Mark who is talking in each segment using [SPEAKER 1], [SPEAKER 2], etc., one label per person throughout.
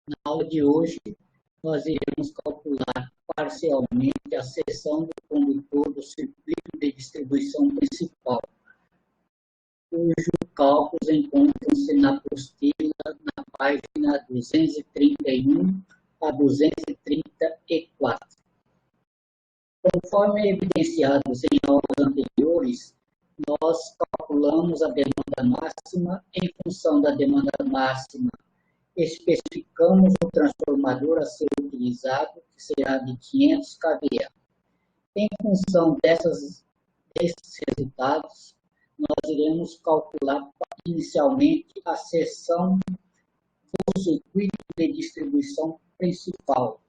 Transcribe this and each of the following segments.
[SPEAKER 1] Na aula de hoje, nós iremos calcular parcialmente a seção do condutor do circuito de distribuição principal, cujos cálculos encontram-se na apostila na página 231 a 234. Conforme evidenciados em aulas anteriores, nós calculamos a demanda máxima em função da demanda máxima. Especificamos o transformador a ser utilizado, que será de 500 kVA. Em função desses resultados, nós iremos calcular inicialmente a seção do circuito de distribuição principal.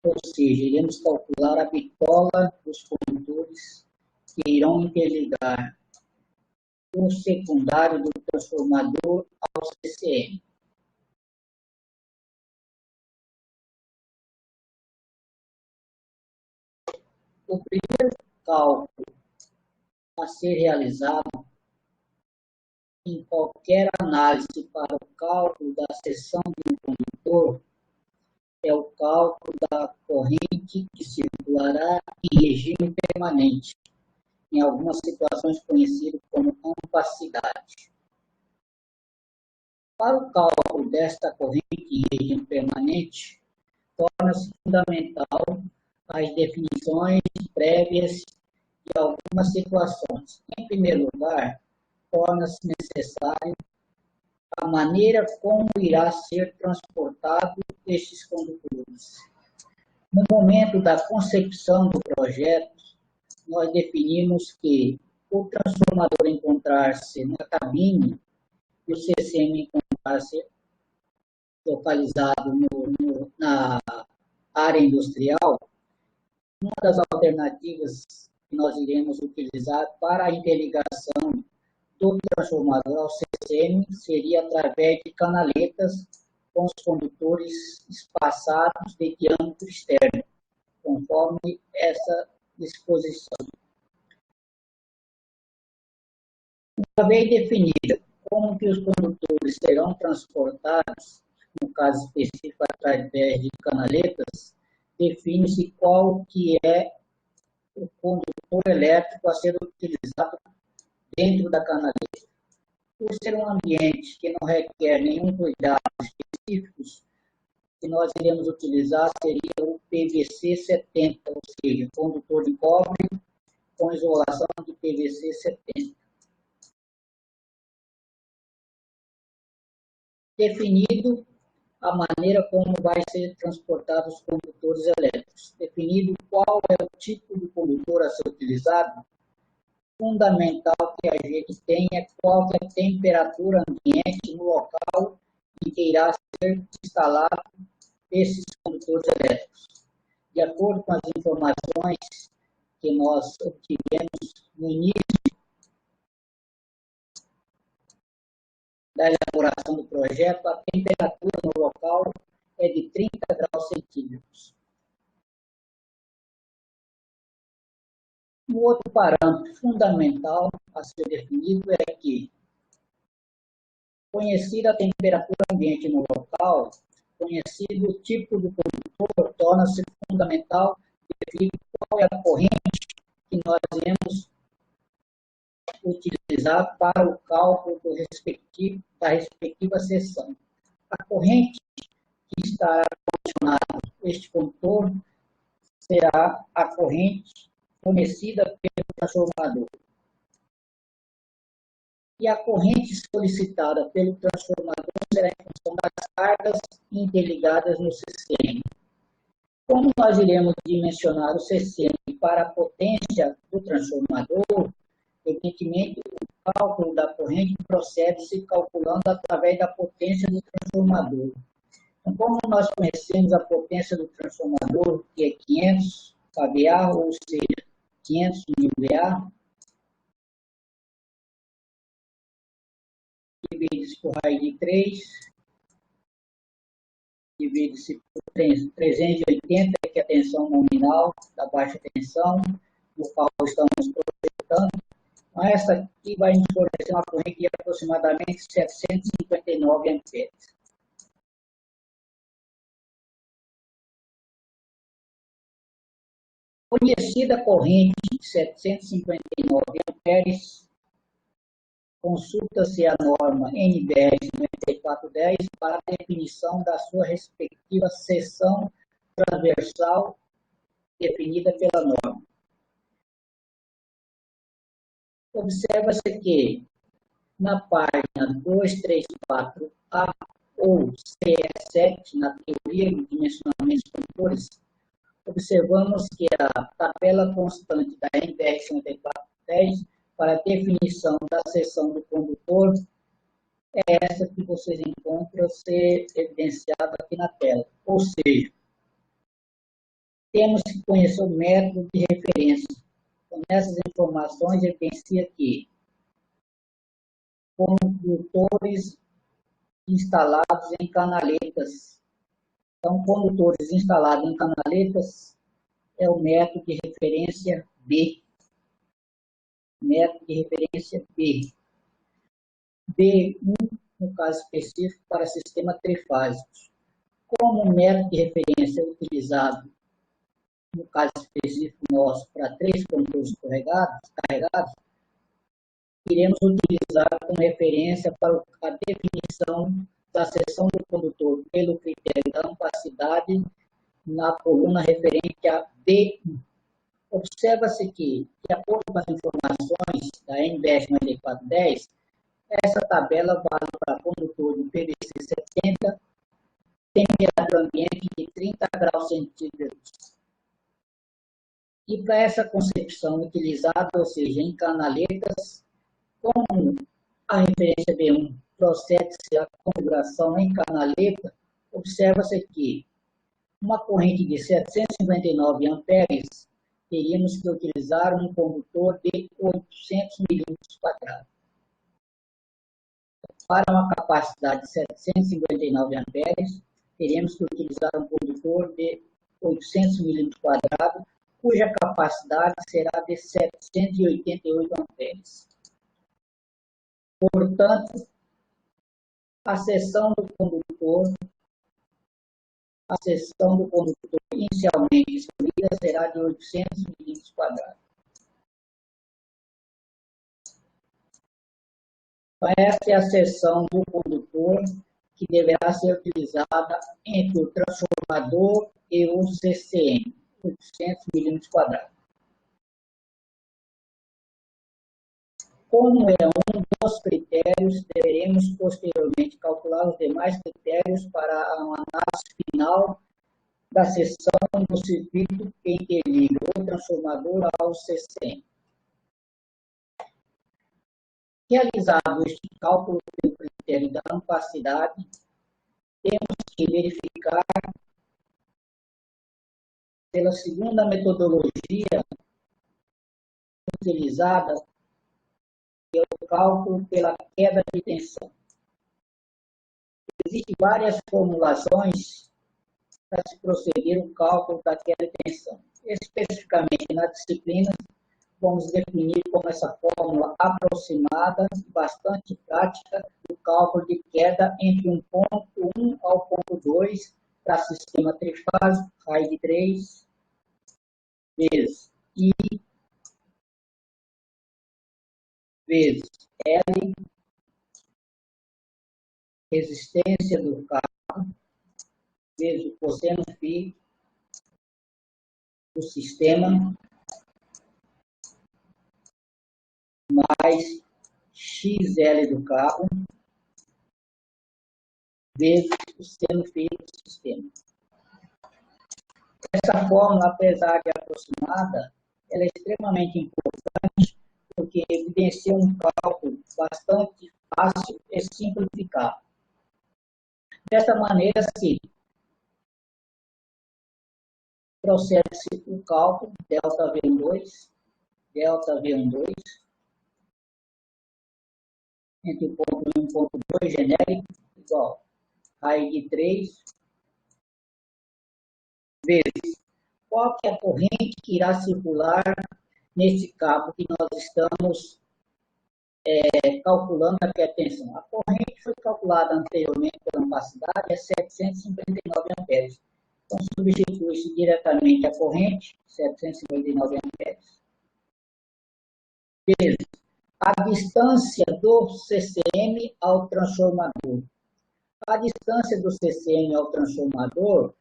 [SPEAKER 1] Ou seja, iremos calcular a bitola dos condutores que irão interligar o secundário do transformador ao CCM. O primeiro cálculo a ser realizado em qualquer análise para o cálculo da seção de um condutor é o cálculo da corrente que circulará em regime permanente, em algumas situações conhecido como ampacidade. Para o cálculo desta corrente em regime permanente, torna-se fundamental as definições prévias de algumas situações. Em primeiro lugar, torna-se necessário a maneira como irá ser transportado estes condutores. No momento da concepção do projeto, nós definimos que o transformador encontrar-se na cabine e o CCM encontrar-se localizado na área industrial. Uma das alternativas que nós iremos utilizar para a interligação do transformador ao CCM seria através de canaletas com os condutores espaçados de diâmetro externo, conforme essa disposição. Uma vez definida como que os condutores serão transportados, no caso específico através de canaletas, define-se qual que é o condutor elétrico a ser utilizado dentro da canaleta. Por ser um ambiente que não requer nenhum cuidado específico, que nós iremos utilizar seria o PVC 70, ou seja, condutor de cobre com isolação de PVC 70. Definido a maneira como vai ser transportados os condutores elétricos. Definido qual é o tipo de condutor a ser utilizado, fundamental que a gente tenha qual é a temperatura ambiente no local em que irá ser instalado esses condutores elétricos. De acordo com as informações que nós obtivemos no início da elaboração do projeto, a temperatura no local é de 30 graus centígrados. Um outro parâmetro fundamental a ser definido é que, conhecida a temperatura ambiente no local, conhecido o tipo do condutor, torna-se fundamental definir qual é a corrente que nós iremos utilizar para o cálculo da respectiva seção. A corrente que estará condicionada este condutor será a corrente fornecida pelo transformador. E a corrente solicitada pelo transformador será em função das cargas interligadas no CCM. Como nós iremos dimensionar o CCM para a potência do transformador, evidentemente o cálculo da corrente procede-se calculando através da potência do transformador. Então, como nós conhecemos a potência do transformador, que é 500 kVA, ou seja, 500 mVA, divide-se por raiz de 3, divide-se por 380, que é a tensão nominal da baixa tensão, no qual estamos projetando. Então, essa aqui vai nos fornecer uma corrente de aproximadamente 759 amperes. Conhecida a corrente de 759 amperes, consulta-se a norma NBR 9410 para a definição da sua respectiva seção transversal definida pela norma. Observa-se que na página 234A ou CE7, na teoria de dimensionamentos de condutores, observamos que a tabela constante da NBR 9410 para a definição da seção do condutor é essa que vocês encontram ser evidenciada aqui na tela. Ou seja, temos que conhecer o método de referência. Então, nessas informações, evidencia que condutores instalados em canaletas. Então, condutores instalados em canaletas é o método de referência B. Método de referência B. B1, no caso específico, para sistema trifásicos. Como o método de referência é utilizado, no caso específico nosso, para 3 condutores carregados, iremos utilizar como referência para a definição da seção do condutor pelo critério da ampacidade na coluna referente a B1. Observa-se que, de acordo com as informações da NBR 9410, essa tabela vale para condutor de PVC 70, temperatura ambiente de 30 graus centígrados. E para essa concepção utilizada, ou seja, em canaletas, como a referência B1 procede-se a configuração em canaleta, observa-se que uma corrente de 759 amperes, teríamos que utilizar um condutor de 800 milímetros quadrados. Para uma capacidade de 759 amperes, teríamos que utilizar um condutor de 800 milímetros quadrados, cuja capacidade será de 788 amperes. Portanto, a seção do condutor inicialmente escolhida será de 800 milímetros quadrados. Esta é a seção do condutor que deverá ser utilizada entre o transformador e o CCM, 800 milímetros quadrados. Como é um dos critérios, deveremos posteriormente calcular os demais critérios para a análise final da seção do circuito que interliga o transformador ao CCM. Realizado este cálculo pelo critério da ampacidade, temos que verificar pela segunda metodologia utilizada, que é o cálculo pela queda de tensão. Existem várias formulações para se proceder o cálculo da queda de tensão. Especificamente na disciplina, vamos definir como essa fórmula aproximada e bastante prática do cálculo de queda entre um ponto 1 ao ponto 2 para sistema trifásico, raiz de 3 vezes I vezes L, resistência do carro, vezes o cosseno φ do sistema, mais XL do carro, vezes o seno φ do sistema. Essa fórmula, apesar de aproximada, ela é extremamente importante porque evidencia um cálculo bastante fácil e simplificado. Dessa maneira, sim, procede-se o cálculo delta V12, entre o ponto 1 e o ponto 2 genérico, igual raiz de 3, vezes qual que é a corrente que irá circular nesse cabo que nós estamos calculando aqui a tensão. A corrente foi calculada anteriormente pela ampacidade, é 759 amperes. Então, substitui-se diretamente a corrente, 759 amperes, vezes a distância do CCM ao transformador. A distância do CCM ao transformador,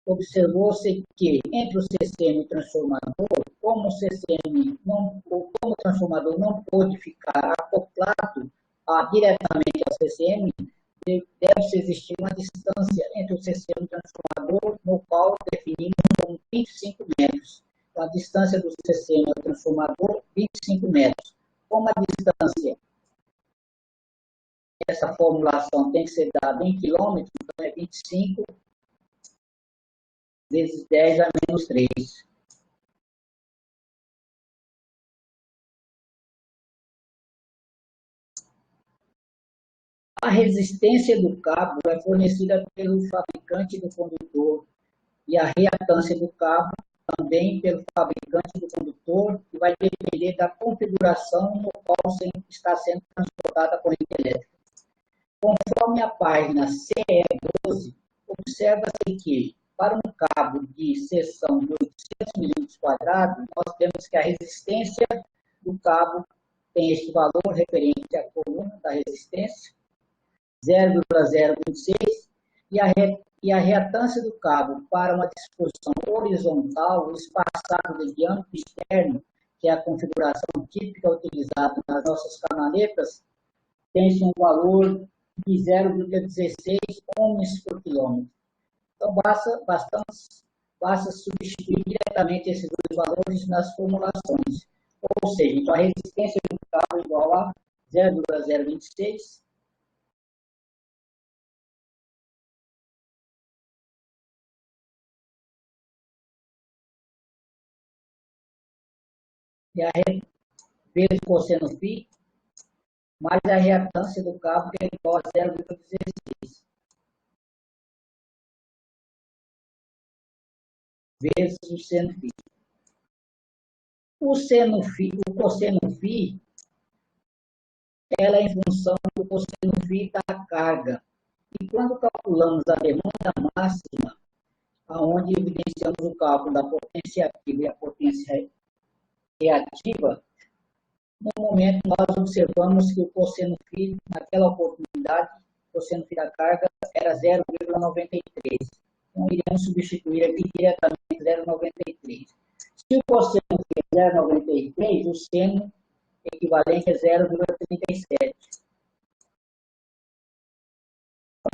[SPEAKER 1] observou-se que entre o CCM e o transformador, como o transformador não pôde ficar acoplado diretamente ao CCM, deve-se existir uma distância entre o CCM e o transformador, no qual definimos como 25 metros. Então, a distância do CCM ao transformador, 25 metros. Como a distância, essa formulação tem que ser dada em quilômetros, então é 25 vezes 10 a menos 3. A resistência do cabo é fornecida pelo fabricante do condutor e a reatância do cabo também pelo fabricante do condutor, que vai depender da configuração no qual está sendo transportada a corrente elétrica. Conforme a página CE12, observa-se que, para um cabo de seção de 800 mm², nós temos que a resistência do cabo tem este valor referente à coluna da resistência, 0,026, e a reatância do cabo para uma disposição horizontal, espaçado de diâmetro externo, que é a configuração típica utilizada nas nossas canaletas, tem-se um valor de 0,16 ohms por quilômetro. Então, basta substituir diretamente esses dois valores nas formulações. Ou seja, então, a resistência do cabo é igual a 0,026 e a vezes cosseno φ, mais a reatância do cabo, que é igual a 0,16, vezes o seno φ. O cosseno φ, ela é em função do cosseno φ da carga. E quando calculamos a demanda máxima, onde evidenciamos o cálculo da potência ativa e a potência reativa, no momento nós observamos que o cosseno φ, naquela oportunidade, o cosseno φ da carga era 0,93. Então, iremos substituir aqui diretamente 0,93. Se o cosseno φ é 0,93, o seno equivalente é 0,37.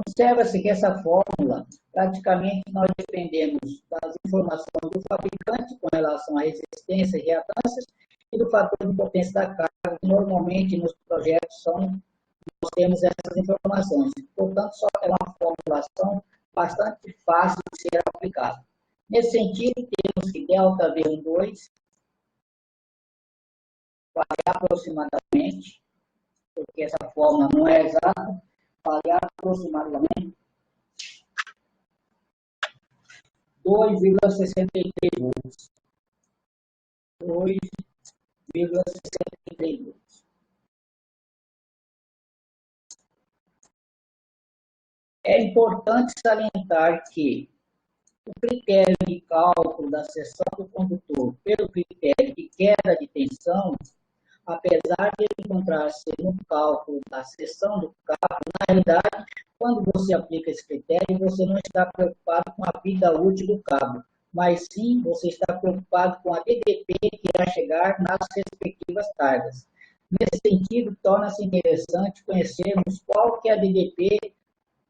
[SPEAKER 1] Observa-se que essa fórmula, praticamente nós dependemos das informações do fabricante com relação à resistência e reatâncias e do fator de potência da carga, que normalmente nos projetos nós temos essas informações. Portanto, só é uma formulação bastante fácil de ser aplicada. Nesse sentido, temos que ΔV12 variar aproximadamente, porque essa fórmula não é exata, variar aproximadamente 2,63 volts. 2,63 volts. É importante salientar que o critério de cálculo da seção do condutor pelo critério de queda de tensão, apesar de encontrar-se no cálculo da seção do cabo, na realidade, quando você aplica esse critério, você não está preocupado com a vida útil do cabo, mas sim você está preocupado com a DDP que irá chegar nas respectivas cargas. Nesse sentido, torna-se interessante conhecermos qual que é a DDP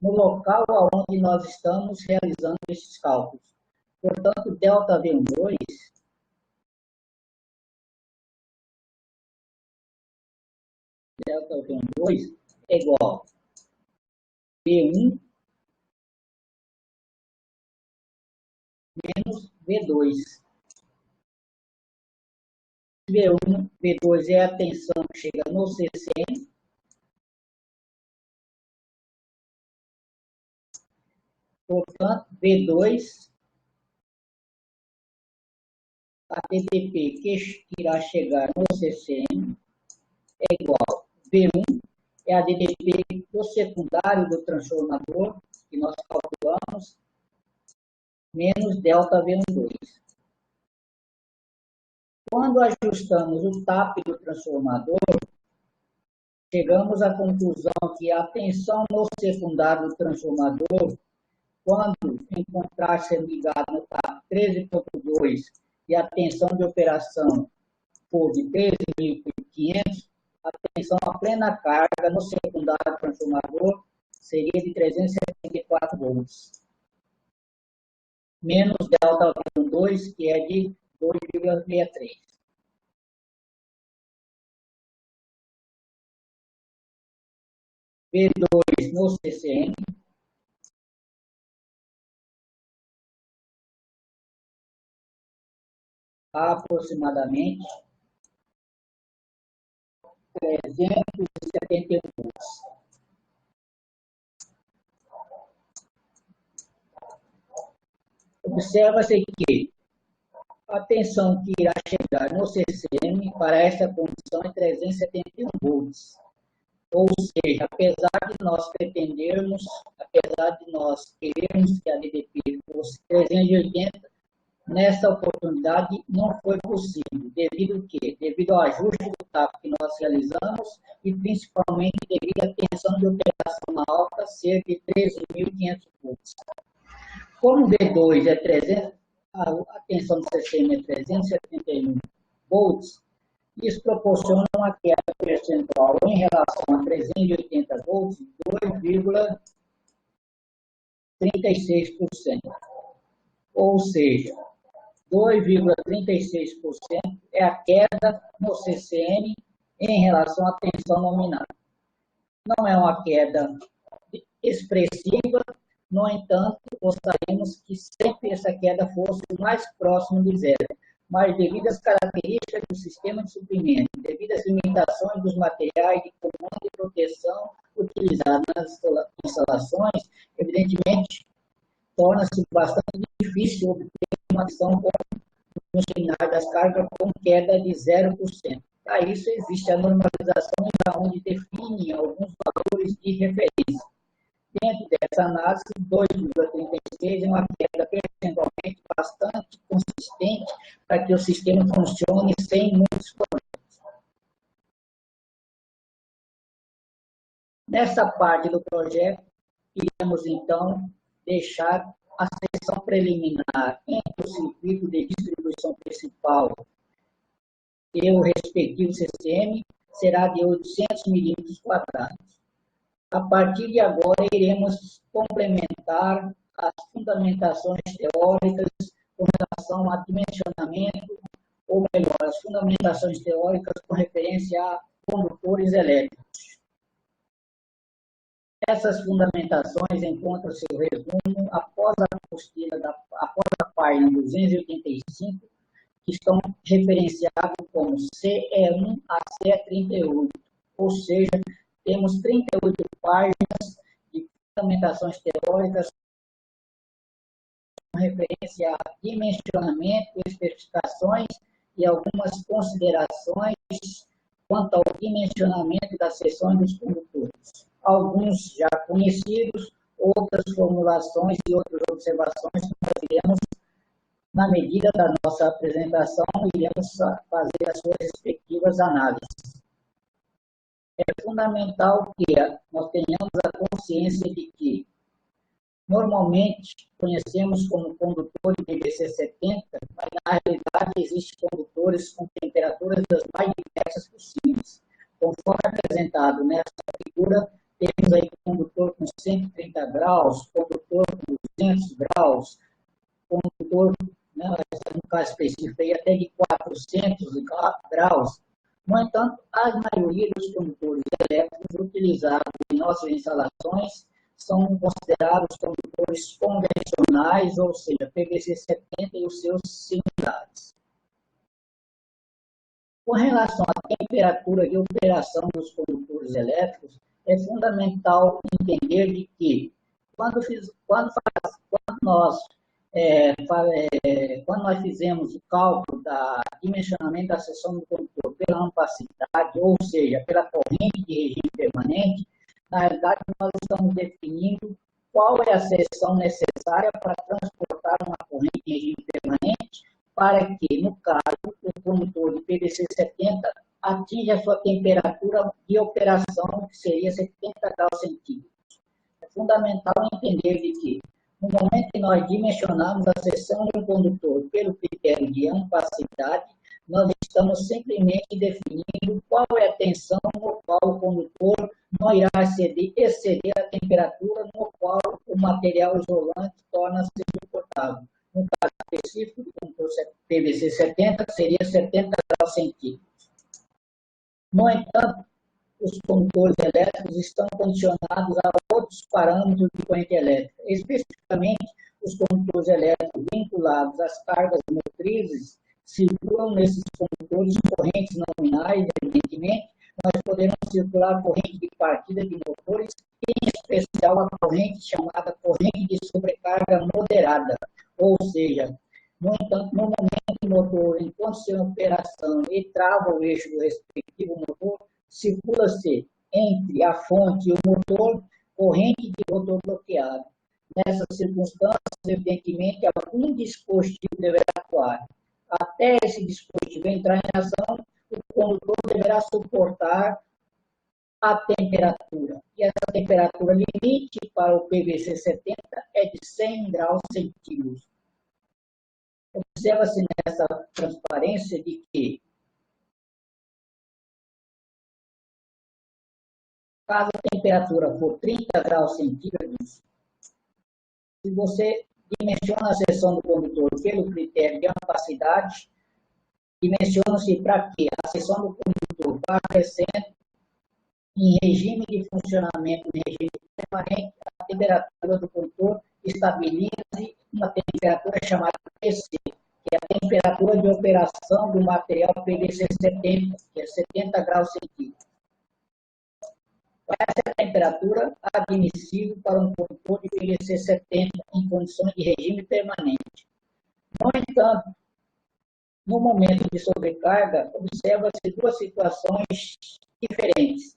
[SPEAKER 1] no local onde nós estamos realizando esses cálculos. Portanto, ΔV12 é igual a V1 menos V2. V2 é a tensão que chega no CCM. Portanto, V2, a DDP que irá chegar no CCM é igual a V1, é a DDP do secundário do transformador, que nós calculamos, menos ΔV12. Quando ajustamos o TAP do transformador, chegamos à conclusão que a tensão no secundário do transformador, quando em contraste é ligado no TAP 13.2 e a tensão de operação for de 13.500, a tensão a plena carga no secundário do transformador seria de 374 volts, menos ΔV2, que é de 2,63. V2 no CCM, aproximadamente 371 volts. Observa-se que a tensão que irá chegar no CCM para esta condição é 371 volts. Ou seja, apesar de nós pretendermos, apesar de nós querermos que a DDP fosse 380, nessa oportunidade não foi possível. Devido ao quê? Devido ao ajuste do TAP que nós realizamos e principalmente devido à tensão de operação alta, cerca de 13.500 volts. Como V2 é 300, a tensão do CCM é 371 volts, isso proporciona uma queda percentual em relação a 380 volts de 2,36%. Ou seja, 2,36% é a queda no CCM em relação à tensão nominal. Não é uma queda expressiva, no entanto, gostaríamos que sempre essa queda fosse mais próxima de zero. Mas devido às características do sistema de suprimento, devido às limitações dos materiais de comando e proteção utilizados nas instalações, evidentemente, torna-se bastante difícil obter uma ação no final das cargas com queda de 0%. Para isso, existe a normalização, onde define alguns valores de referência. Dentro dessa análise, 2,36 é uma queda percentualmente bastante consistente para que o sistema funcione sem muitos problemas. Nessa parte do projeto, iremos então deixar a seção preliminar entre o circuito de distribuição principal e o respectivo CCM será de 800 milímetros quadrados. A partir de agora, iremos complementar as fundamentações teóricas com relação a dimensionamento, ou melhor, as fundamentações teóricas com referência a condutores elétricos. Essas fundamentações encontram seu resumo após a apostila, após a página 285, que estão referenciados como CE1 a CE38, ou seja, temos 38 páginas de fundamentações teóricas com referência a dimensionamento, especificações e algumas considerações quanto ao dimensionamento das seções dos condutores. Alguns já conhecidos, outras formulações e outras observações que nós iremos, na medida da nossa apresentação, iremos fazer as suas respectivas análises. É fundamental que nós tenhamos a consciência de que, normalmente, conhecemos como condutor de PVC-70, mas na realidade existem condutores com temperaturas das mais diversas possíveis. Conforme apresentado nessa figura, temos aí condutor com 130 graus, condutor com 200 graus, condutor, né, no caso específico, aí, até de 400 graus. No entanto, a maioria dos condutores elétricos utilizados em nossas instalações são considerados condutores convencionais, ou seja, PVC-70 e os seus similares. Com relação à temperatura de operação dos condutores elétricos, é fundamental entender de que, quando nós fizemos o cálculo da dimensionamento da seção do condutor pela ampacidade, ou seja, pela corrente de regime permanente, na realidade nós estamos definindo qual é a seção necessária para transportar uma corrente em regime permanente para que, no caso, o condutor de PVC 70 atinja a sua temperatura de operação, que seria 70 graus centígrados. É fundamental entender de que, no momento que nós dimensionamos a seção de um condutor pelo critério de ampacidade, nós estamos simplesmente definindo qual é a tensão no qual o condutor não irá exceder a temperatura no qual o material isolante torna-se suportável. No caso específico do condutor PVC 70, seria 70 graus centígrados. No entanto, os condutores elétricos estão condicionados a outros parâmetros de corrente elétrica, especificamente os condutores elétricos vinculados às cargas motrizes circulam nesses condutores correntes nominais, evidentemente, nós podemos circular corrente de partida de motores, em especial a corrente chamada corrente de sobrecarga moderada, ou seja, no entanto, no momento que o motor, enquanto está em operação e trava o eixo do respectivo motor, circula-se entre a fonte e o motor corrente de rotor bloqueado. Nessas circunstâncias, evidentemente, algum dispositivo deverá atuar. Até esse dispositivo entrar em ação, o condutor deverá suportar a temperatura. E essa temperatura limite para o PVC 70 é de 100 graus centígrados. Observa-se nessa transparência de que, caso a temperatura for 30 graus centígrados, se você dimensiona a seção do condutor pelo critério de ampacidade, dimensiona-se para que a seção do condutor vá crescendo em regime de funcionamento, em regime permanente, a temperatura do condutor estabiliza-se uma temperatura chamada PC, que é a temperatura de operação do material PVC 70, que é 70 graus centígrados. Essa é a temperatura admissível para um condutor de PVC 70 em condições de regime permanente. No entanto, no momento de sobrecarga, observa-se duas situações diferentes.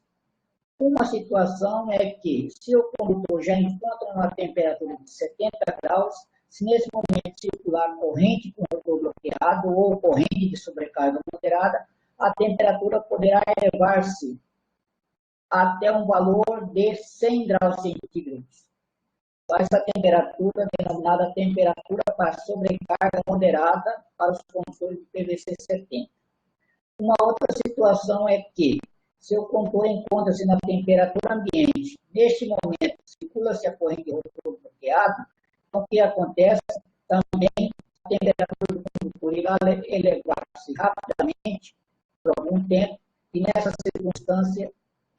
[SPEAKER 1] Uma situação é que, se o condutor já encontra uma temperatura de 70 graus, se nesse momento circular corrente com rotor bloqueado ou corrente de sobrecarga moderada, a temperatura poderá elevar-se até um valor de 100 graus centígrados. Essa temperatura, denominada temperatura para sobrecarga moderada para os condutores de PVC 70. Uma outra situação é que, se o condutor encontra-se na temperatura ambiente, neste momento circula-se a corrente de rotor bloqueado, o que acontece também, a temperatura do condutor irá elevar-se rapidamente por algum tempo, e nessa circunstância,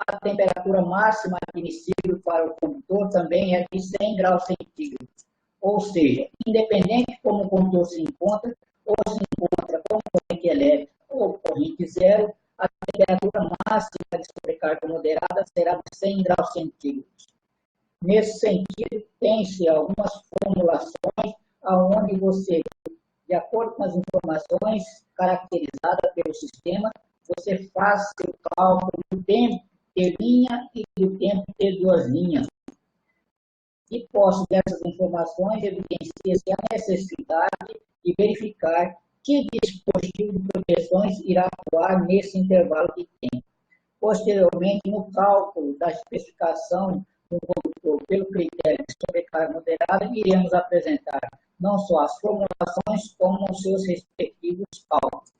[SPEAKER 1] a temperatura máxima admissível para o condutor também é de 100 graus centígrados. Ou seja, independente de como o condutor se encontra, ou se encontra com corrente elétrica ou corrente zero, a temperatura máxima de sobrecarga moderada será de 100 graus centígrados. Nesse sentido, tem-se algumas formulações onde você, de acordo com as informações caracterizadas pelo sistema, você faz seu cálculo do tempo de linha e do tempo de duas linhas. E posso dessas informações evidencia-se a necessidade de verificar que dispositivo de proteções irá atuar nesse intervalo de tempo. Posteriormente, no cálculo da especificação do condutor pelo critério de sobrecarga moderada, iremos apresentar não só as formulações, como os seus respectivos cálculos.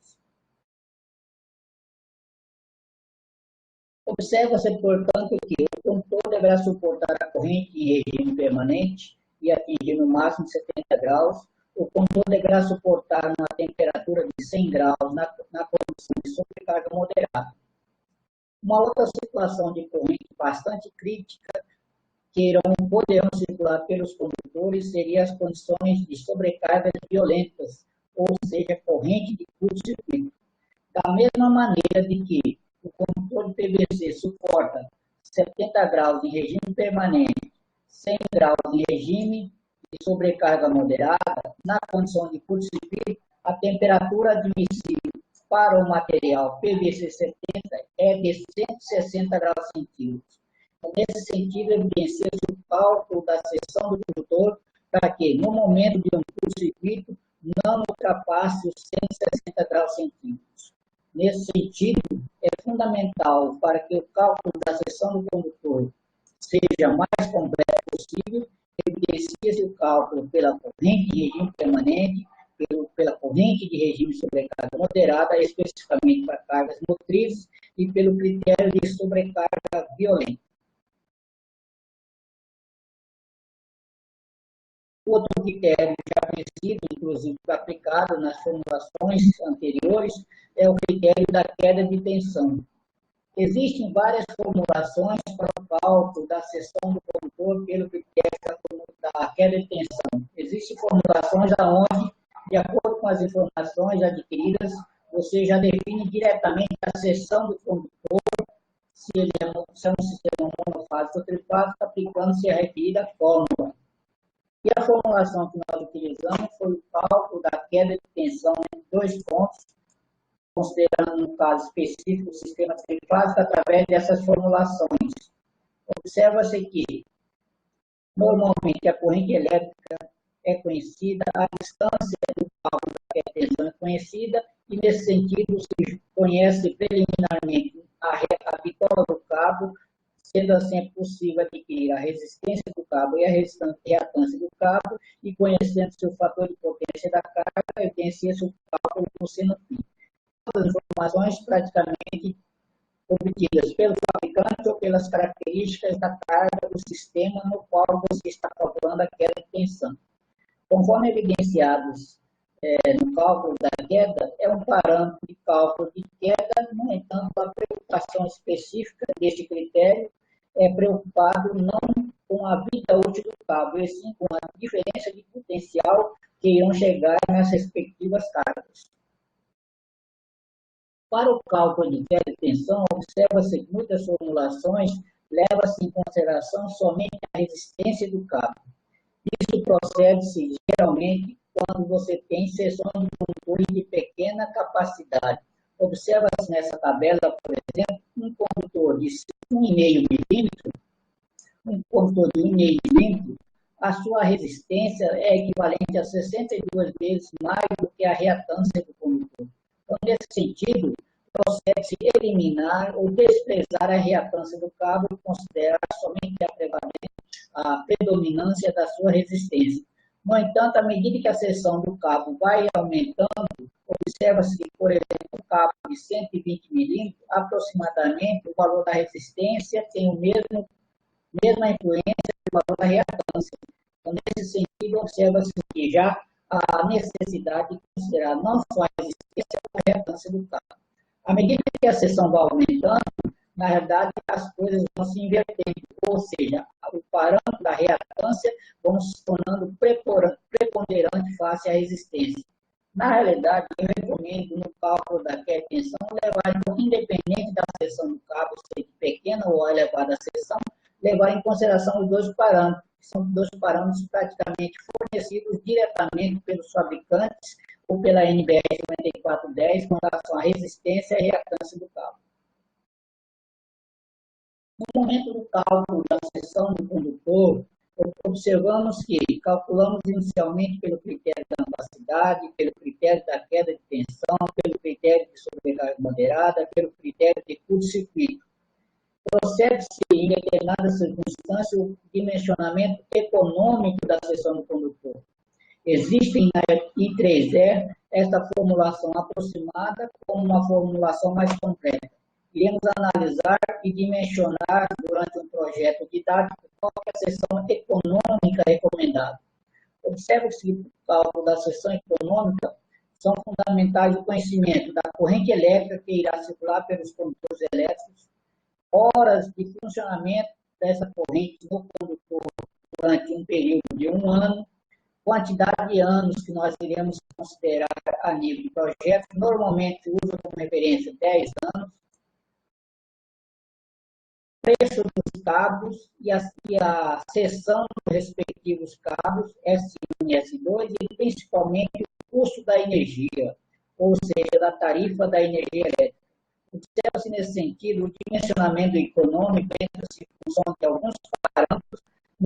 [SPEAKER 1] Observa-se, portanto, que o condutor deverá suportar a corrente em regime permanente e atingir no máximo 70 graus. O condutor deverá suportar uma temperatura de 100 graus na condição de sobrecarga moderada. Uma outra situação de corrente bastante crítica que poderão circular pelos condutores seria as condições de sobrecargas violentas, ou seja, corrente de curto-circuito. Da mesma maneira de que o condutor de PVC suporta 70 graus em regime permanente, 100 graus em regime de sobrecarga moderada, na condição de curto-circuito, a temperatura admissível para o material PVC 70 é de 160 graus centígrados. Nesse sentido, evidencia-se o cálculo da seção do condutor para que, no momento de um curto-circuito, não ultrapasse os 160 graus centígrados. Nesse sentido, é fundamental para que o cálculo da seção do condutor seja o mais completo possível, evidencia-se o cálculo pela corrente de regime permanente, pela corrente de regime de sobrecarga moderada, especificamente para cargas motrizes, e pelo critério de sobrecarga violenta. Outro critério já conhecido, inclusive aplicado nas formulações anteriores, é o critério da queda de tensão. Existem várias formulações para o cálculo da seção do condutor pelo critério da queda de tensão. Existem formulações onde, de acordo com as informações adquiridas, você já define diretamente a seção do condutor, se ele é um sistema monofásico ou trifásico, aplicando-se a referida fórmula. E a formulação que nós utilizamos foi o cálculo da queda de tensão em 2 pontos, considerando, no caso específico, o sistema trifásico através dessas formulações. Observa-se que, normalmente, a corrente elétrica é conhecida, a distância do cálculo da queda de tensão é conhecida, e, nesse sentido, se conhece preliminarmente a bitola do cabo. Sendo assim, é possível adquirir a resistência do cabo e a reatância do cabo, e conhecendo-se o fator de potência da carga, evidencia-se o cálculo do seno φ. Todas as informações praticamente obtidas pelo fabricante ou pelas características da carga do sistema no qual você está calculando a queda de tensão. Conforme evidenciados no cálculo da queda, é um parâmetro de cálculo de queda. No entanto, a preocupação específica deste critério é preocupado não com a vida útil do cabo, e sim com a diferença de potencial que irão chegar nas respectivas cargas. Para o cálculo de queda de tensão, observa-se que muitas formulações levam-se em consideração somente a resistência do cabo. Isso procede-se geralmente quando você tem seções de condutores de pequena capacidade. Observa-se nessa tabela, por exemplo, um condutor de 1,5 milímetro, a sua resistência é equivalente a 62 vezes mais do que a reatância do condutor. Então, nesse sentido, procede-se eliminar ou desprezar a reatância do cabo e considerar somente a predominância da sua resistência. No entanto, à medida que a seção do cabo vai aumentando, observa-se que, por exemplo, um cabo de 120 milímetros, aproximadamente, o valor da resistência tem a mesma influência do valor da reatância. Então, nesse sentido, observa-se que já há necessidade de considerar não só a resistência, como a reatância do cabo. À medida que a seção vai aumentando, na verdade, as coisas vão se invertendo, ou seja, o parâmetro da reatância vão se tornando preponderante face à resistência. Na realidade, eu recomendo, no cálculo da queda de tensão, levar, independente da seção do cabo, seja pequena ou elevada a seção, levar em consideração os 2 parâmetros, que são 2 parâmetros praticamente fornecidos diretamente pelos fabricantes ou pela NBR 9410 com relação à resistência e reatância do cabo. No momento do cálculo da seção do condutor, observamos que calculamos inicialmente pelo critério da capacidade, pelo critério da queda de tensão, pelo critério de sobrecarga moderada, pelo critério de curto-circuito. Procede-se, em determinadas circunstâncias, o dimensionamento econômico da seção do condutor. Existe na I3E esta formulação aproximada como uma formulação mais completa. Iremos analisar e dimensionar durante um projeto didático qual é a seção econômica recomendada. Observe-se que o cálculo da seção econômica são fundamentais o conhecimento da corrente elétrica que irá circular pelos condutores elétricos, horas de funcionamento dessa corrente no condutor durante um período de 1 ano, quantidade de anos que nós iremos considerar a nível de projeto, normalmente usa como referência 10 anos, preço dos cabos e a seção dos respectivos cabos, S1 e S2, e principalmente o custo da energia, ou seja, da tarifa da energia elétrica. Observa-se nesse sentido o dimensionamento econômico entra-se em função de alguns parâmetros.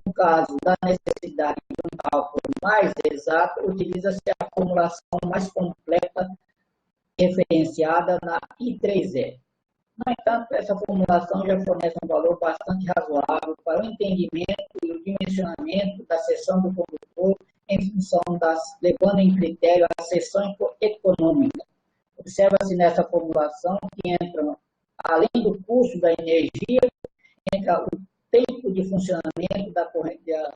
[SPEAKER 1] No caso da necessidade de um cálculo mais exato, utiliza-se a formulação mais completa referenciada na I3E. No entanto, essa formulação já fornece um valor bastante razoável para o entendimento e o dimensionamento da seção do condutor em função levando em critério a seção econômica. Observa-se nessa formulação que entra, além do custo da energia, entra o tempo de funcionamento da corrente, que a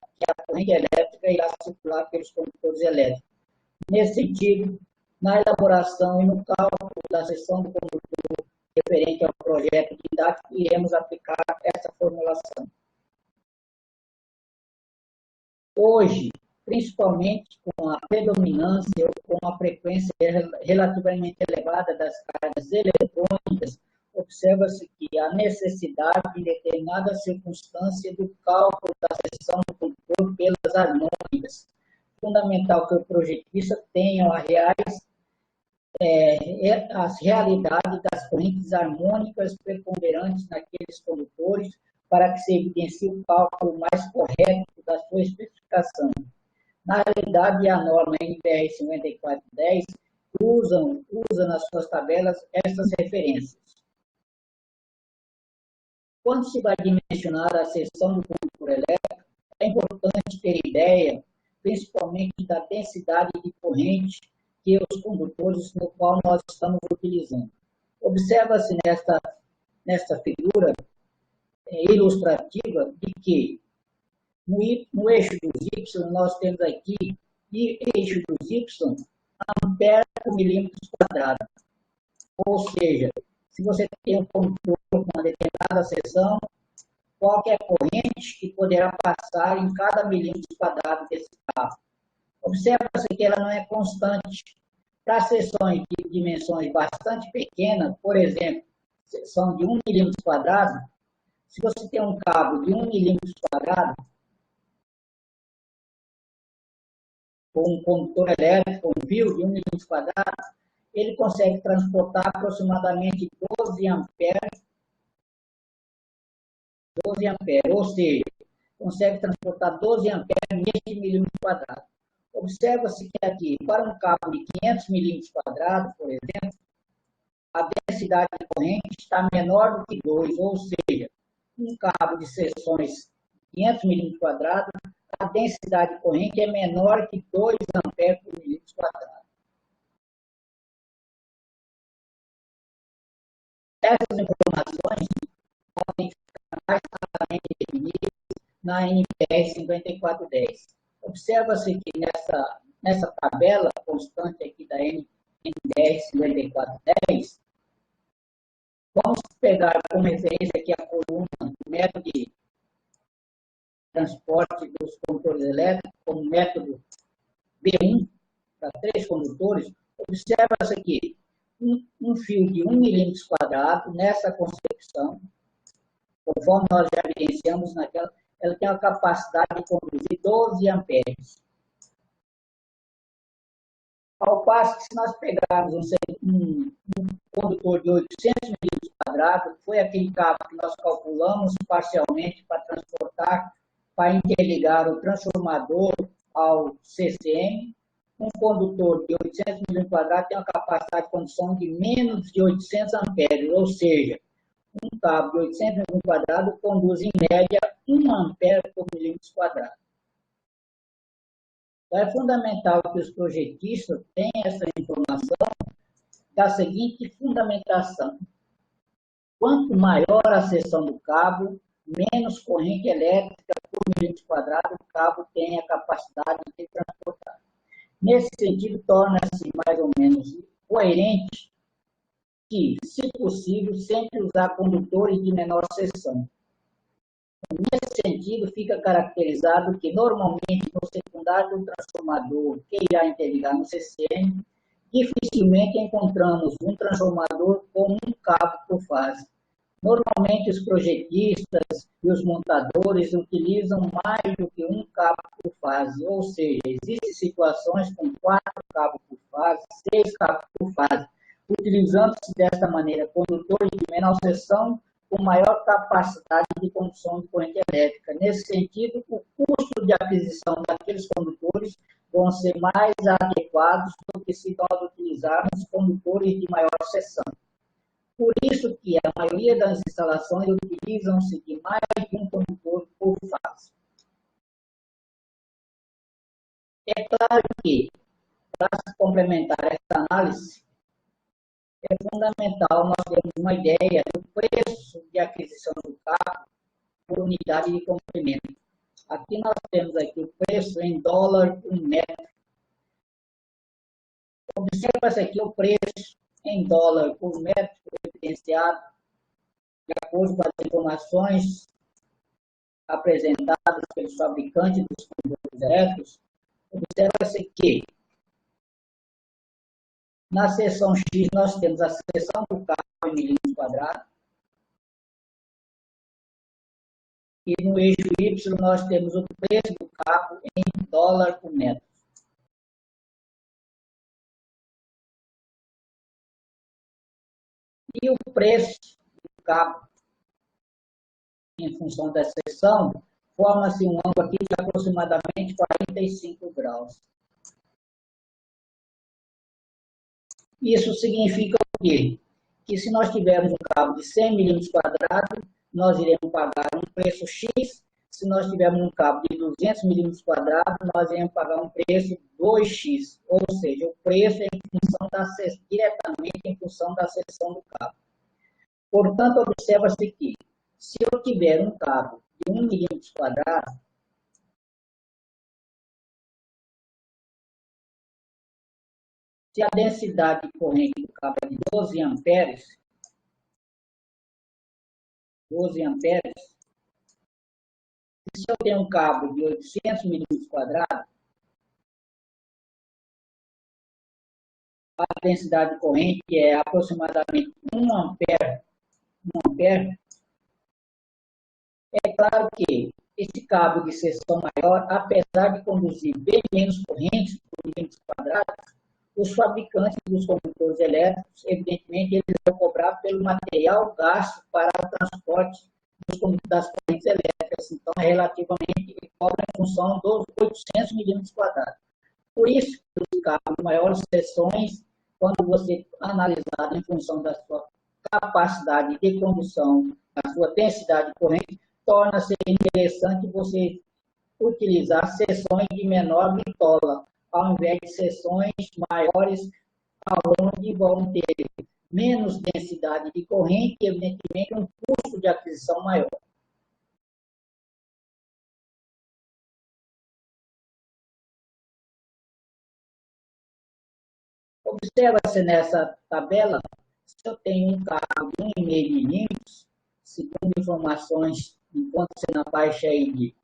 [SPEAKER 1] corrente elétrica irá circular pelos condutores elétricos. Nesse sentido, na elaboração e no cálculo da seção do condutor referente ao projeto didático, iremos aplicar essa formulação. Hoje, principalmente com a predominância ou com a frequência relativamente elevada das cargas eletrônicas, observa-se que a necessidade de determinada circunstância do cálculo da seção do condutor pelas harmônicas. Fundamental que o projetista tenha as realidades das correntes harmônicas preponderantes naqueles condutores para que se evidencie o cálculo mais correto da sua especificação. Na realidade, a norma NBR 5410 usa nas suas tabelas essas referências. Quando se vai dimensionar a seção do condutor elétrico, é importante ter ideia, principalmente da densidade de corrente que os condutores no qual nós estamos utilizando. Observa-se nesta figura ilustrativa de que no eixo dos Y nós temos aqui, eixo dos Y, ampere por milímetros quadrados. Ou seja, se você tem um condutor com uma determinada seção, qualquer corrente que poderá passar em cada milímetro quadrado desse cabo. Observa-se que ela não é constante. Para seções de dimensões bastante pequenas, por exemplo, seção de 1 milímetro quadrado, se você tem um cabo de 1 milímetro quadrado, com um condutor elétrico, um fio de 1 milímetro quadrado, ele consegue transportar aproximadamente 12 amperes, ou seja, consegue transportar 12 amperes neste milímetro quadrado. Observa-se que aqui, para um cabo de 500 milímetros quadrados, por exemplo, a densidade de corrente está menor do que 2, ou seja, um cabo de seções 500 milímetros quadrados, a densidade de corrente é menor que 2 amperes por milímetro quadrado. Essas informações podem ficar mais claramente definidas na NBR 5410. Observa-se que nessa tabela constante aqui da NBR 5410, vamos pegar como referência aqui a coluna do método de transporte dos condutores elétricos, como método B1, para 3 condutores. Observa-se aqui um fio de 1 milímetro quadrado, nessa concepção, conforme nós já evidenciamos naquela, ela tem a capacidade de conduzir 12 amperes. Ao passo que, se nós pegarmos um condutor de 800 milímetros quadrados, foi aquele cabo que nós calculamos parcialmente para transportar, para interligar o transformador ao CCM. Um condutor de 800 milímetros quadrados tem uma capacidade de condução de menos de 800 amperes, ou seja, um cabo de 800 milímetros quadrados conduz, em média, 1 ampere por milímetro quadrado. Então, é fundamental que os projetistas tenham essa informação da seguinte fundamentação. Quanto maior a seção do cabo, menos corrente elétrica por milímetro quadrado o cabo tem a capacidade de transportar. Nesse sentido, torna-se mais ou menos coerente que, se possível, sempre usar condutores de menor seção. Nesse sentido, fica caracterizado que, normalmente, no secundário do transformador que irá interligar no CCM, dificilmente encontramos um transformador com um cabo por fase. Normalmente, os projetistas e os montadores utilizam mais do que um cabo por fase, ou seja, existem situações com 4 cabos por fase, 6 cabos por fase. utilizando-se desta maneira condutores de menor seção com maior capacidade de condução de corrente elétrica. Nesse sentido, o custo de aquisição daqueles condutores vão ser mais adequados do que se nós utilizarmos condutores de maior seção. Por isso que a maioria das instalações utilizam-se de mais de um condutor por fase. É claro que, para se complementar esta análise, é fundamental nós termos uma ideia do preço de aquisição do carro por unidade de comprimento. Aqui nós temos aqui o preço em dólar por metro. Observa-se aqui o preço em dólar por metro evidenciado de acordo com as informações apresentadas pelos fabricantes dos condutores elétricos. Observa-se que na seção X nós temos a seção do carro em milímetros quadrados e no eixo Y nós temos o preço do carro em dólar por metro. E o preço do cabo, em função da seção, forma-se um ângulo aqui de aproximadamente 45 graus. Isso significa o quê? Que se nós tivermos um cabo de 100 milímetros quadrados, nós iremos pagar um preço X. Se nós tivermos um cabo de 200 milímetros quadrados, nós iremos pagar um preço 2X. Ou seja, o preço é diretamente em função da seção do cabo. Portanto, observa-se que, se eu tiver um cabo de 1 milímetro quadrado, se a densidade de corrente do cabo é de 12 amperes, e se eu tenho um cabo de 800 milímetros quadrados, a densidade de corrente é aproximadamente 1 ampere. É claro que esse cabo de seção maior, apesar de conduzir bem menos corrente por milímetros quadrados, os fabricantes dos condutores elétricos, evidentemente, eles vão cobrar pelo material gasto para o transporte das correntes elétricas. Então, relativamente, ele cobra em função dos 800 milímetros quadrados. Por isso, os cabos de maiores seções, quando você analisar em função da sua capacidade de condução, da sua densidade de corrente, torna-se interessante você utilizar seções de menor bitola, ao invés de seções maiores, onde vão ter menos densidade de corrente e, evidentemente, um custo de aquisição maior. Observa-se nessa tabela, se eu tenho um cabo de 1,5 milímetros, segundo informações, encontra-se na faixa aí de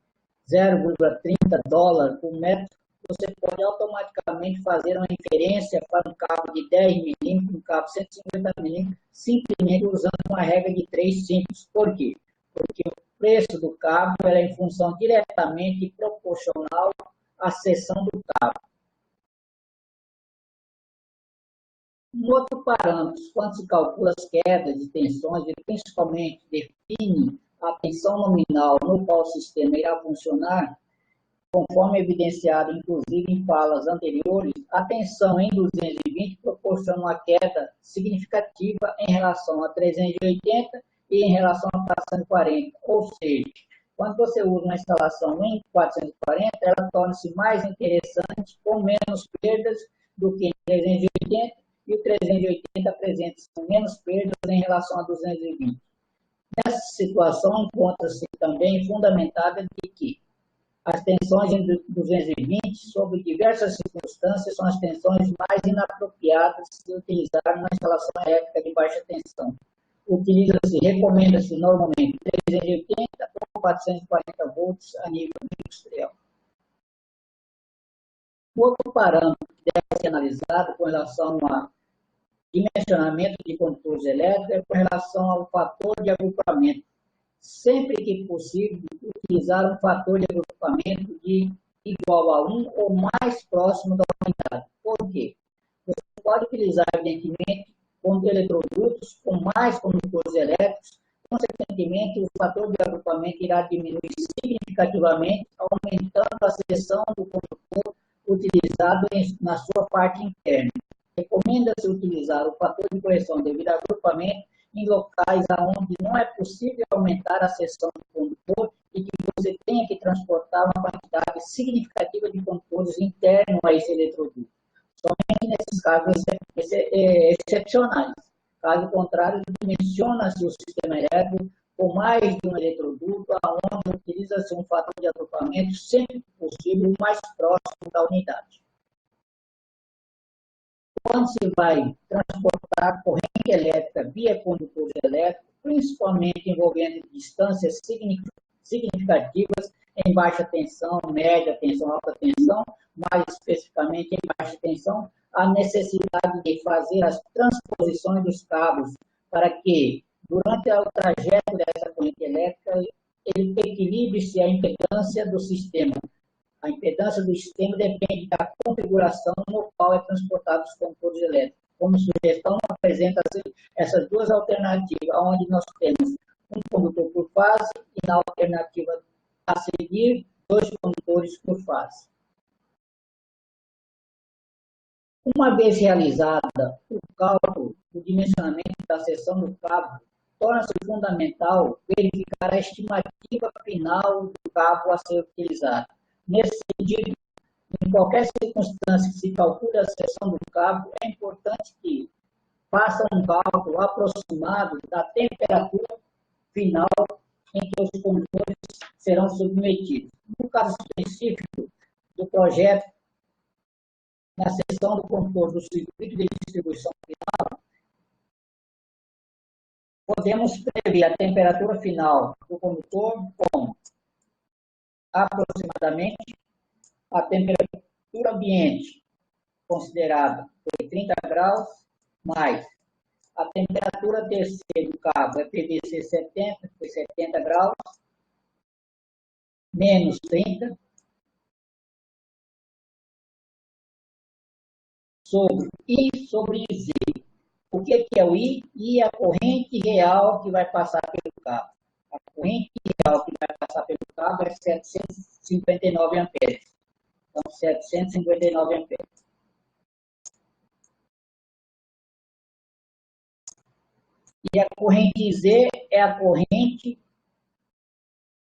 [SPEAKER 1] 0,30 dólar por metro, você pode automaticamente fazer uma inferência para um cabo de 10 milímetros, um cabo de 150 milímetros, simplesmente usando uma regra de 3 simples. Por quê? Porque o preço do cabo é em função diretamente proporcional à seção do cabo. Um outro parâmetro, quando se calcula as quedas de tensões, e principalmente define a tensão nominal no qual o sistema irá funcionar, conforme evidenciado, inclusive, em falas anteriores, a tensão em 220 proporciona uma queda significativa em relação a 380 e em relação a 440. Ou seja, quando você usa uma instalação em 440, ela torna-se mais interessante, com menos perdas do que em 380, e o 380 apresenta menos perdas em relação a 220. Nessa situação, encontra-se também fundamentada de que as tensões em 220, sob diversas circunstâncias, são as tensões mais inapropriadas de se utilizar numa instalação elétrica de baixa tensão. Recomenda-se normalmente 380 ou 440 volts a nível industrial. Outro parâmetro que deve ser analisado com relação ao dimensionamento de condutores elétricos é com relação ao fator de agrupamento. Sempre que possível, utilizar um fator de agrupamento de igual a 1 ou mais próximo da unidade. Por quê? Você pode utilizar, evidentemente, com eletrodutos com mais condutores elétricos, consequentemente, o fator de agrupamento irá diminuir significativamente, aumentando a seção do condutor utilizado na sua parte interna. Recomenda-se utilizar o fator de correção devido ao agrupamento em locais onde não é possível aumentar a seção do condutor e que você tenha que transportar uma quantidade significativa de condutores internos a esse eletroduto. Somente nesses casos excepcionais. Caso contrário, dimensiona-se o sistema elétrico com mais de um eletroduto, onde utiliza-se um fator de agrupamento sempre que possível mais próximo da unidade. Quando se vai transportar corrente elétrica via condutores elétricos, principalmente envolvendo distâncias significativas em baixa tensão, média tensão, alta tensão, mais especificamente em baixa tensão, a necessidade de fazer as transposições dos cabos para que, durante o trajeto dessa corrente elétrica, ele equilibre-se a impedância do sistema. A impedância do sistema depende da configuração no qual é transportado os condutores elétricos. Como sugestão, apresenta-se essas duas alternativas, onde nós temos um condutor por fase e, na alternativa a seguir, 2 condutores por fase. Uma vez realizada o cálculo do dimensionamento da seção do cabo, torna-se fundamental verificar a estimativa final do cabo a ser utilizado. Nesse sentido, em qualquer circunstância que se calcule a seção do cabo, é importante que faça um cálculo aproximado da temperatura final em que os condutores serão submetidos. No caso específico do projeto, na seção do condutor do circuito de distribuição final, podemos prever a temperatura final do condutor com aproximadamente a temperatura ambiente considerada foi 30 graus, mais a temperatura DC do cabo é PVC 70, foi 70 graus, menos 30, sobre I sobre Z. O que é o I? I é a corrente real que vai passar pelo cabo. A corrente real que vai passar pelo cabo é 759 amperes. Então, 759 amperes. E a corrente Z é a corrente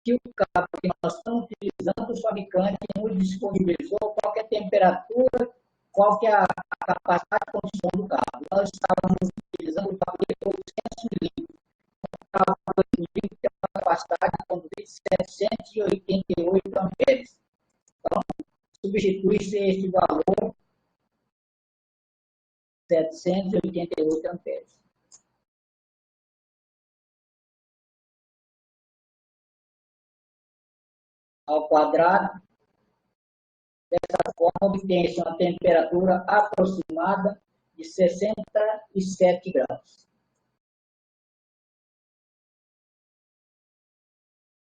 [SPEAKER 1] que o cabo que nós estamos utilizando, o fabricante nos disponibilizou, qual é a temperatura, qual que é a capacidade de condução do cabo. Nós estávamos utilizando o cabo de 800 milímetros. O cabo de 8 milímetros tem uma capacidade de conduzir 788 amperes. Então, substitui-se este valor, 788 amperes. Ao quadrado, dessa forma, obtém-se uma temperatura aproximada de 67 graus.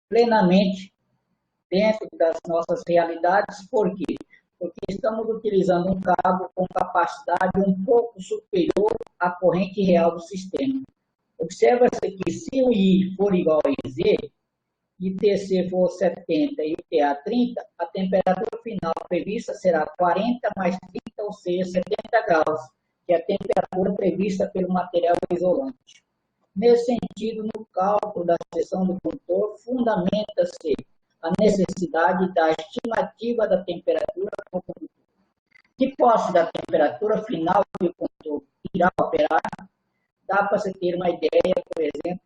[SPEAKER 1] Plenamente dentro das nossas realidades, por quê? Porque estamos utilizando um cabo com capacidade um pouco superior à corrente real do sistema. Observa-se que se o I for igual a Z, e TC for 70 e TA 30, a temperatura final prevista será 40 mais 30, ou seja, 70 graus, que é a temperatura prevista pelo material isolante. Nesse sentido, no cálculo da seção do condutor, fundamenta-se a necessidade da estimativa da temperatura do condutor. De posse da temperatura final que o condutor irá operar, dá para se ter uma ideia, por exemplo,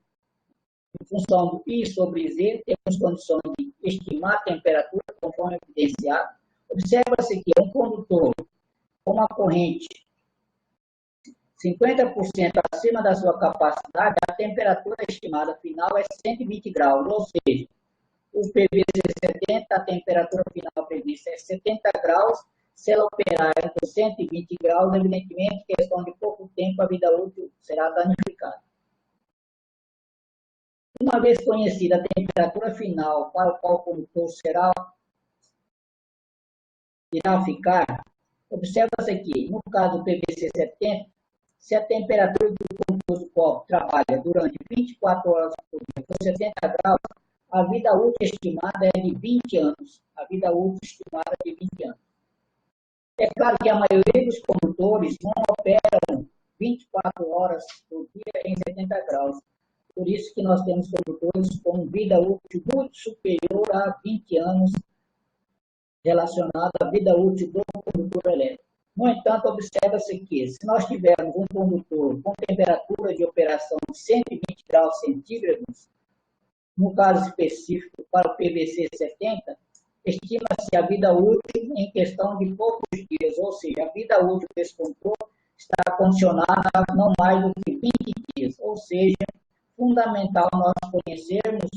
[SPEAKER 1] em função do I sobre Z, temos condições de estimar a temperatura, conforme evidenciado. Observa-se que um condutor com uma corrente 50% acima da sua capacidade, a temperatura estimada final é 120 graus, ou seja, o PVC 70, a temperatura final prevista é 70 graus. Se ela operar entre 120 graus, evidentemente, em questão de pouco tempo, a vida útil será danificada. Uma vez conhecida a temperatura final para o qual o condutor irá ficar, observa-se aqui, no caso do PVC 70, Se a temperatura do condutor do copo trabalha durante 24 horas por dia por 70 graus, a vida útil estimada é de 20 anos. A vida útil estimada é de 20 anos. É claro que a maioria dos condutores não operam 24 horas por dia em 70 graus. Por isso que nós temos condutores com vida útil muito superior a 20 anos relacionada à vida útil do condutor elétrico. No entanto, observa-se que, se nós tivermos um condutor com temperatura de operação de 120 graus centígrados, no caso específico para o PVC 70, estima-se a vida útil em questão de poucos dias, ou seja, a vida útil desse condutor está condicionada a não mais do que 20 dias, ou seja, fundamental nós conhecermos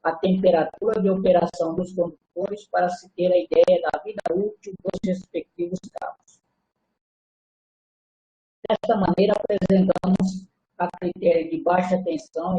[SPEAKER 1] a temperatura de operação dos condutores para se ter a ideia da vida útil dos respectivos carros. Desta maneira, apresentamos a critério de baixa tensão,